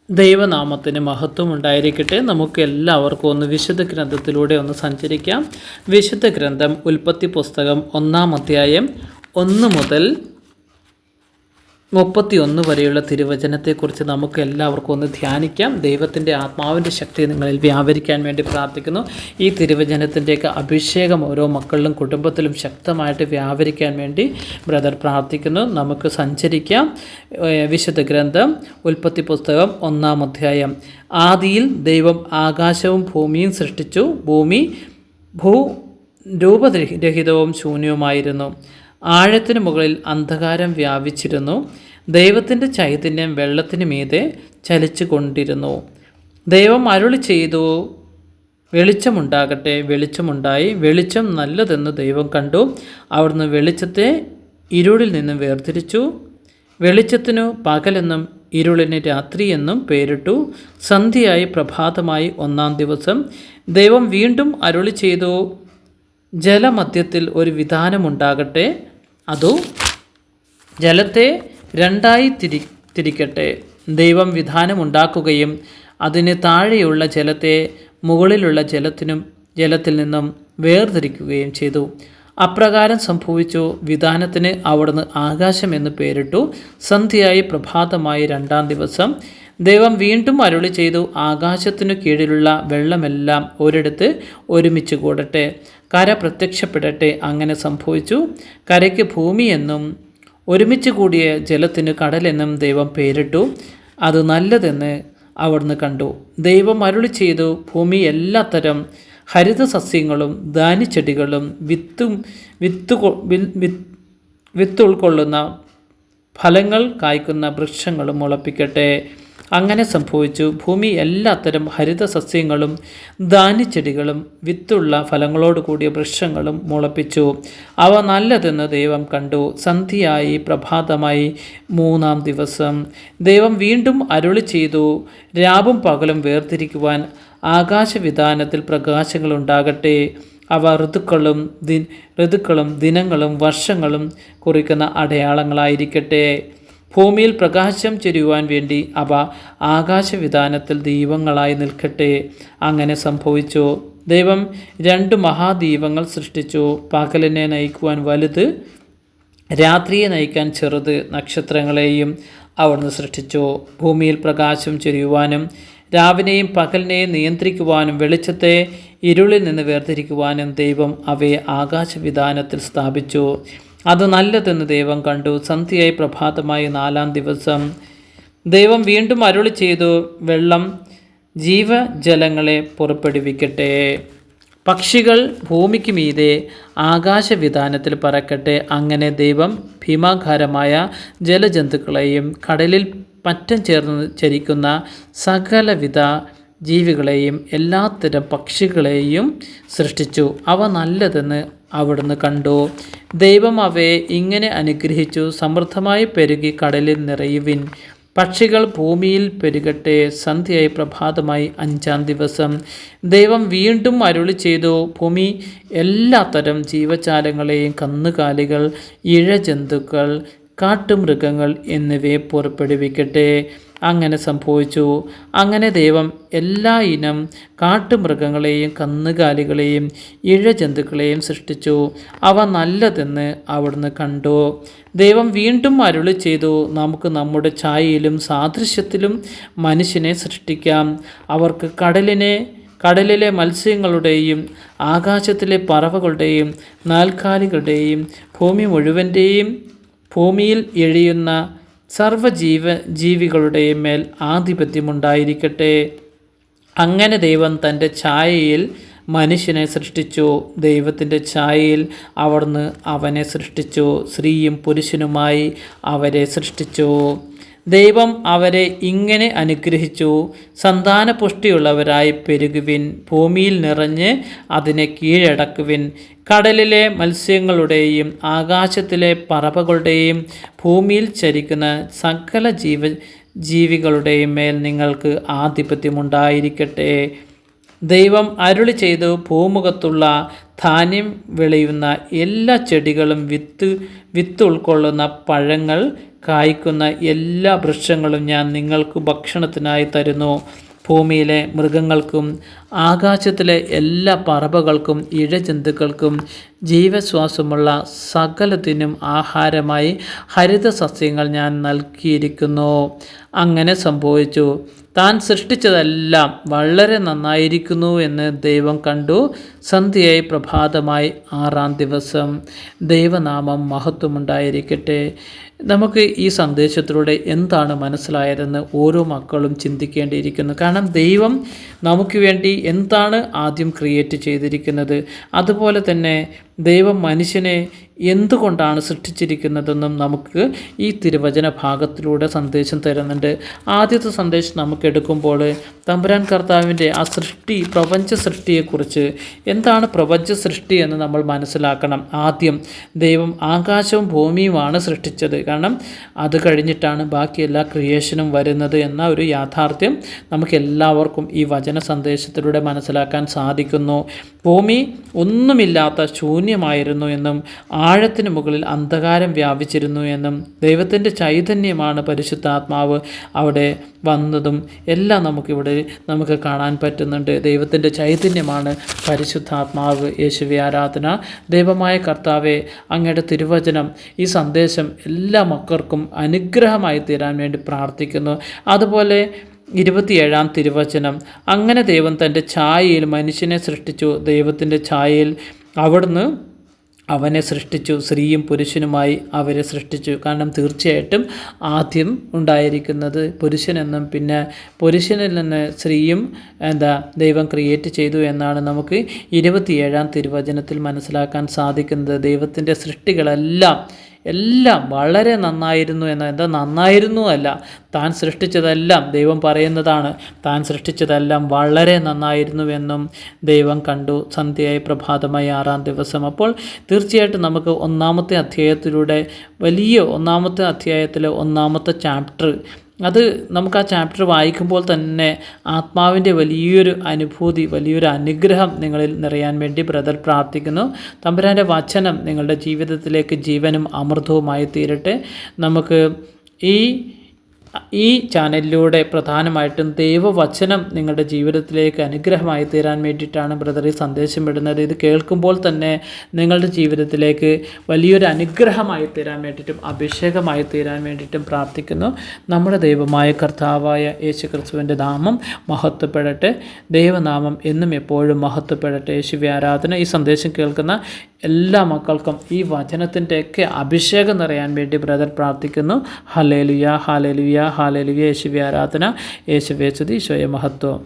ദൈവനാമത്തിന് മഹത്വം ഉണ്ടായിരിക്കട്ടെ. നമുക്ക് എല്ലാവർക്കും ഒന്ന് വിശുദ്ധ ഗ്രന്ഥത്തിലൂടെ ഒന്ന് സഞ്ചരിക്കാം. വിശുദ്ധ ഗ്രന്ഥം ഉൽപ്പത്തി പുസ്തകം 1-ാം അധ്യായം 1 മുതൽ 31 വരെയുള്ള തിരുവചനത്തെക്കുറിച്ച് നമുക്ക് എല്ലാവർക്കും ഒന്ന് ധ്യാനിക്കാം. ദൈവത്തിൻ്റെ ആത്മാവിൻ്റെ ശക്തി നിങ്ങളിൽ വ്യാപരിക്കാൻ വേണ്ടി പ്രാർത്ഥിക്കുന്നു. ഈ തിരുവചനത്തിൻ്റെയൊക്കെ അഭിഷേകം ഓരോ മക്കളിലും കുടുംബത്തിലും ശക്തമായിട്ട് വ്യാപരിക്കാൻ വേണ്ടി ബ്രദർ പ്രാർത്ഥിക്കുന്നു. നമുക്ക് സഞ്ചരിക്കാം. വിശുദ്ധ ഗ്രന്ഥം ഉൽപ്പത്തി പുസ്തകം 1-ാം അധ്യായം. ആദിയിൽ ദൈവം ആകാശവും ഭൂമിയും സൃഷ്ടിച്ചു. ഭൂമി രൂപരഹിതവും ശൂന്യവുമായിരുന്നു. ആഴത്തിന് മുകളിൽ അന്ധകാരം വ്യാപിച്ചിരുന്നു. ദൈവത്തിൻ്റെ ചൈതന്യം വെള്ളത്തിന് മീതെ ചലിച്ചു കൊണ്ടിരുന്നു. ദൈവം അരുളി ചെയ്തു, വെളിച്ചമുണ്ടാകട്ടെ. വെളിച്ചമുണ്ടായി. വെളിച്ചം നല്ലതെന്ന് ദൈവം കണ്ടു. അവിടുന്ന് വെളിച്ചത്തെ ഇരുളിൽ നിന്നും വേർതിരിച്ചു. വെളിച്ചത്തിനു പകലെന്നും ഇരുളിന് രാത്രിയെന്നും പേരിട്ടു. സന്ധ്യയായി പ്രഭാതമായി 1-ാം ദിവസം. ദൈവം വീണ്ടും അരുളി ചെയ്തു, ജലമധ്യത്തിൽ ഒരു വിധാനമുണ്ടാകട്ടെ. അതോ ജലത്തെ രണ്ടായി തിരിക്കട്ടെ. ദൈവം വിധാനമുണ്ടാക്കുകയും അതിന് താഴെയുള്ള ജലത്തെ മുകളിലുള്ള ജലത്തിൽ നിന്നും വേർതിരിക്കുകയും ചെയ്തു. അപ്രകാരം സംഭവിച്ചു. വിധാനത്തിന് അവിടുന്ന് ആകാശം എന്ന് പേരിട്ടു. സന്ധ്യയായി പ്രഭാതമായി 2-ാം ദിവസം. ദൈവം വീണ്ടും അരുളി ചെയ്തു, ആകാശത്തിനു കീഴിലുള്ള വെള്ളമെല്ലാം ഒരിടത്ത് ഒരുമിച്ച് കൂടട്ടെ. കര പ്രത്യക്ഷപ്പെടട്ടെ. അങ്ങനെ സംഭവിച്ചു. കരയ്ക്ക് ഭൂമി എന്നും ഒരുമിച്ച് കൂടിയ ജലത്തിന് കടലെന്നും ദൈവം പേരിട്ടു. അത് നല്ലതെന്ന് അവിടുന്ന് കണ്ടു. ദൈവം അരുളി ചെയ്തു, ഭൂമി എല്ലാത്തരം ഹരിത സസ്യങ്ങളും ധാന്യച്ചെടികളും വിത്തുൾക്കൊള്ളുന്ന ഫലങ്ങൾ കായ്ക്കുന്ന വൃക്ഷങ്ങളും മുളപ്പിക്കട്ടെ. അങ്ങനെ സംഭവിച്ചു. ഭൂമി എല്ലാത്തരം ഹരിത സസ്യങ്ങളും ധാന്യച്ചെടികളും വിത്തുള്ള ഫലങ്ങളോട് കൂടിയ വൃക്ഷങ്ങളും മുളപ്പിച്ചു. അവ നല്ലതെന്ന് ദൈവം കണ്ടു. സന്ധ്യയായി പ്രഭാതമായി 3-ാം ദിവസം. ദൈവം വീണ്ടും അരുളി ചെയ്തു, രാവും പകലും വേർതിരിക്കുവാൻ ആകാശവിധാനത്തിൽ പ്രകാശങ്ങളുണ്ടാകട്ടെ. അവ ഋതുക്കളും ദിനങ്ങളും വർഷങ്ങളും കുറിക്കുന്ന അടയാളങ്ങളായിരിക്കട്ടെ. ഭൂമിയിൽ പ്രകാശം ചൊരിയുവാൻ വേണ്ടി അവ ആകാശവിധാനത്തിൽ ദീപങ്ങളായി നിൽക്കട്ടെ. അങ്ങനെ സംഭവിച്ചു. ദൈവം 2 മഹാദീപങ്ങൾ സൃഷ്ടിച്ചു. പകലിനെ നയിക്കുവാൻ വലുത്, രാത്രിയെ നയിക്കാൻ ചെറുത് നക്ഷത്രങ്ങളെയും അവിടുന്ന് സൃഷ്ടിച്ചു. ഭൂമിയിൽ പ്രകാശം ചൊരിയുവാനും രാവിനെയും പകലിനെയും നിയന്ത്രിക്കുവാനും വെളിച്ചത്തെ ഇരുളിൽ നിന്ന് വേർതിരിക്കുവാനും ദൈവം അവയെ ആകാശവിധാനത്തിൽ സ്ഥാപിച്ചു. അത് നല്ലതെന്ന് ദൈവം കണ്ടു. സന്ധ്യയായി പ്രഭാതമായി 4-ാം ദിവസം. ദൈവം വീണ്ടും അരുളി ചെയ്തു, വെള്ളം ജീവജലങ്ങളെ പുറപ്പെടുവിക്കട്ടെ. പക്ഷികൾ ഭൂമിക്ക് മീതെ ആകാശവിധാനത്തിൽ പറക്കട്ടെ. അങ്ങനെ ദൈവം ഭീമാകാരമായ ജലജന്തുക്കളെയും കടലിൽ പറ്റം ചേർന്ന് ചരിക്കുന്ന സകലവിധ ജീവികളെയും എല്ലാത്തരം പക്ഷികളെയും സൃഷ്ടിച്ചു. അവ നല്ലതെന്ന് അവിടുന്ന് കണ്ടു. ദൈവം അവയെ ഇങ്ങനെ അനുഗ്രഹിച്ചു, സമൃദ്ധമായി പെരുകി കടലിൽ നിറയുവിൻ. പക്ഷികൾ ഭൂമിയിൽ പെരുകട്ടെ. സന്ധ്യയായി പ്രഭാതമായി 5-ാം ദിവസം. ദൈവം വീണ്ടും അരുളി ചെയ്തു, ഭൂമി എല്ലാത്തരം ജീവജാലങ്ങളെയും കന്നുകാലികൾ, ഇഴജന്തുക്കൾ, കാട്ടുമൃഗങ്ങൾ എന്നിവയെ പുറപ്പെടുവിക്കട്ടെ. അങ്ങനെ സംഭവിച്ചു. അങ്ങനെ ദൈവം എല്ലാ ഇനം കാട്ടുമൃഗങ്ങളെയും കന്നുകാലികളെയും ഇഴജന്തുക്കളെയും സൃഷ്ടിച്ചു. അവ നല്ലതെന്ന് അവിടുന്ന് കണ്ടു. ദൈവം വീണ്ടും അരുളി ചെയ്തു, നമുക്ക് നമ്മുടെ ഛായയിലും സാദൃശ്യത്തിലും മനുഷ്യനെ സൃഷ്ടിക്കാം. അവർക്ക് കടലിലെ മത്സ്യങ്ങളുടെയും ആകാശത്തിലെ പറവകളുടെയും നാൽക്കാലികളുടെയും ഭൂമിയിൽ എഴിയുന്ന ജീവികളുടെയും മേൽ ആധിപത്യമുണ്ടായിരിക്കട്ടെ. അങ്ങനെ ദൈവം തൻ്റെ ഛായയിൽ മനുഷ്യനെ സൃഷ്ടിച്ചു. ദൈവത്തിൻ്റെ ഛായയിൽ അവിടുന്ന് അവനെ സൃഷ്ടിച്ചു. സ്ത്രീയും പുരുഷനുമായി അവരെ സൃഷ്ടിച്ചു. ദൈവം അവരെ ഇങ്ങനെ അനുഗ്രഹിച്ചു, സന്താനപുഷ്ടിയുള്ളവരായി പെരുകുവിൻ, ഭൂമിയിൽ നിറഞ്ഞ് അതിനെ കീഴടക്കുവിൻ. കടലിലെ മത്സ്യങ്ങളുടെയും ആകാശത്തിലെ പറവകളുടെയും ഭൂമിയിൽ ചരിക്കുന്ന സകല ജീവികളുടെയും മേൽ നിങ്ങൾക്ക് ആധിപത്യമുണ്ടായിരിക്കട്ടെ. ദൈവം അരുളി ചെയ്തു, ഭൂമുഖത്തുള്ള ധാന്യം വിളയുന്ന എല്ലാ ചെടികളും വിത്ത് ഉൾക്കൊള്ളുന്ന പഴങ്ങൾ കായ്ക്കുന്ന എല്ലാ വൃക്ഷങ്ങളും ഞാൻ നിങ്ങൾക്ക് ഭക്ഷണത്തിനായി തരുന്നു. ഭൂമിയിലെ മൃഗങ്ങൾക്കും ആകാശത്തിലെ എല്ലാ പറവകൾക്കും ഇഴജന്തുക്കൾക്കും ജീവശ്വാസമുള്ള സകലത്തിനും ആഹാരമായി ഹരിതസസ്യങ്ങൾ ഞാൻ നൽകിയിരിക്കുന്നു. അങ്ങനെ സംഭവിച്ചു. താൻ സൃഷ്ടിച്ചതെല്ലാം വളരെ നന്നായിരിക്കുന്നു എന്ന് ദൈവം കണ്ടു. സന്ധ്യയായി പ്രഭാതമായി 6-ാം ദിവസം. ദൈവനാമം മഹത്വമുണ്ടായിരിക്കട്ടെ. നമുക്ക് ഈ സന്ദേശത്തിലൂടെ എന്താണ് മനസ്സിലായതെന്ന് ഓരോ മക്കളും ചിന്തിക്കേണ്ടിയിരിക്കുന്നു. കാരണം ദൈവം നമുക്ക് വേണ്ടി എന്താണ് ആദ്യം ക്രിയേറ്റ് ചെയ്തിരിക്കുന്നത്, അതുപോലെ തന്നെ ദൈവം മനുഷ്യനെ എന്തുകൊണ്ടാണ് സൃഷ്ടിച്ചിരിക്കുന്നതെന്നും നമുക്ക് ഈ തിരുവചന ഭാഗത്തിലൂടെ സന്ദേശം തരുന്നുണ്ട്. ആദ്യത്തെ സന്ദേശം നമുക്ക് എടുക്കുമ്പോൾ തമ്പുരാൻ കർത്താവിൻ്റെ ആ പ്രപഞ്ച സൃഷ്ടിയെക്കുറിച്ച്, എന്താണ് പ്രപഞ്ച സൃഷ്ടി എന്ന് നമ്മൾ മനസ്സിലാക്കണം. ആദ്യം ദൈവം ആകാശവും ഭൂമിയുമാണ് സൃഷ്ടിച്ചത്. കാരണം അത് കഴിഞ്ഞിട്ടാണ് ബാക്കി എല്ലാ ക്രിയേഷനും വരുന്നത് എന്ന ഒരു യാഥാർത്ഥ്യം നമുക്ക് എല്ലാവർക്കും ഈ വചന സന്ദേശത്തിലൂടെ മനസ്സിലാക്കാൻ സാധിക്കുന്നു. ഭൂമി ഒന്നുമില്ലാത്ത ശൂന്യമായിരുന്നു എന്നും ആഴത്തിന് മുകളിൽ അന്ധകാരം വ്യാപിച്ചിരുന്നു എന്നും ദൈവത്തിൻ്റെ ചൈതന്യമാണ് പരിശുദ്ധാത്മാവ് അവിടെ വന്നതും എല്ലാം നമുക്ക് കാണാൻ പറ്റുന്നുണ്ട്. ദൈവത്തിൻ്റെ ചൈതന്യമാണ് പരിശുദ്ധാത്മാവ്. യേശുവേ ആരാധന. ദൈവമായ കർത്താവെ, അങ്ങയുടെ തിരുവചനം, ഈ സന്ദേശം എല്ലാ മക്കൾക്കും അനുഗ്രഹമായി തീരാൻ വേണ്ടി പ്രാർത്ഥിക്കുന്നു. അതുപോലെ 27-ാം തിരുവചനം, അങ്ങനെ ദൈവം തൻ്റെ ഛായയിൽ മനുഷ്യനെ സൃഷ്ടിച്ചു. ദൈവത്തിൻ്റെ ഛായയിൽ അവിടുന്ന് അവനെ സൃഷ്ടിച്ചു, സ്ത്രീയും പുരുഷനുമായി അവരെ സൃഷ്ടിച്ചു. കാരണം തീർച്ചയായിട്ടും ആദ്യം ഉണ്ടായിരിക്കുന്നത് പുരുഷനെന്നും പിന്നെ പുരുഷനിൽ നിന്ന് സ്ത്രീയും ദൈവം ക്രിയേറ്റ് ചെയ്തു എന്നാണ് നമുക്ക് 27-ാം തിരുവചനത്തിൽ മനസ്സിലാക്കാൻ സാധിക്കുന്നത്. ദൈവത്തിൻ്റെ സൃഷ്ടികളെല്ലാം വളരെ നന്നായിരുന്നു നന്നായിരുന്നു അല്ല, താൻ സൃഷ്ടിച്ചതെല്ലാം ദൈവം പറയുന്നതാണ്, താൻ സൃഷ്ടിച്ചതെല്ലാം വളരെ നന്നായിരുന്നുവെന്നും ദൈവം കണ്ടു. സന്ധ്യയായി പ്രഭാതമായി 6-ാം ദിവസം. അപ്പോൾ തീർച്ചയായിട്ടും നമുക്ക് 1-ാമത്തെ അധ്യായത്തിലൂടെ വലിയ 1-ാമത്തെ അധ്യായത്തിലെ 1-ാമത്തെ ചാപ്റ്റർ, അത് നമുക്ക് ആ ചാപ്റ്റർ വായിക്കുമ്പോൾ തന്നെ ആത്മാവിൻ്റെ വലിയൊരു അനുഭൂതി, വലിയൊരു അനുഗ്രഹം നിങ്ങളിൽ നിറയാൻ വേണ്ടി ബ്രദർ പ്രാർത്ഥിക്കുന്നു. തമ്പുരാൻ്റെ വചനം നിങ്ങളുടെ ജീവിതത്തിലേക്ക് ജീവനും അമൃതവുമായി തീരട്ടെ. നമുക്ക് ഈ ചാനലിലൂടെ പ്രധാനമായിട്ടും ദൈവവചനം നിങ്ങളുടെ ജീവിതത്തിലേക്ക് അനുഗ്രഹമായി തീരാൻ വേണ്ടിയിട്ടാണ് ബ്രദർ ഈ സന്ദേശം ഇടുന്നത്. ഇത് കേൾക്കുമ്പോൾ തന്നെ നിങ്ങളുടെ ജീവിതത്തിലേക്ക് വലിയൊരു അനുഗ്രഹമായി തീരാൻ വേണ്ടിയിട്ടും അഭിഷേകമായി തീരാൻ വേണ്ടിയിട്ടും പ്രാർത്ഥിക്കുന്നു. നമ്മുടെ ദൈവമായ കർത്താവായ യേശു ക്രിസ്തുവിൻ്റെ നാമം മഹത്വപ്പെടട്ടെ. ദൈവനാമം എന്നും എപ്പോഴും മഹത്വപ്പെടട്ടെ. യേശുവേ ആരാധന. ഈ സന്ദേശം കേൾക്കുന്ന എല്ലാ മക്കൾക്കും ഈ വചനത്തിൻ്റെയൊക്കെ അഭിഷേകം നിറയാൻ വേണ്ടി ബ്രദർ പ്രാർത്ഥിക്കുന്നു. Hallelujah, hallelujah, hallelujah. യേശുവേ ആരാധന. യേശുവേ സ്തുതി. ഈശോയെ മഹത്വം.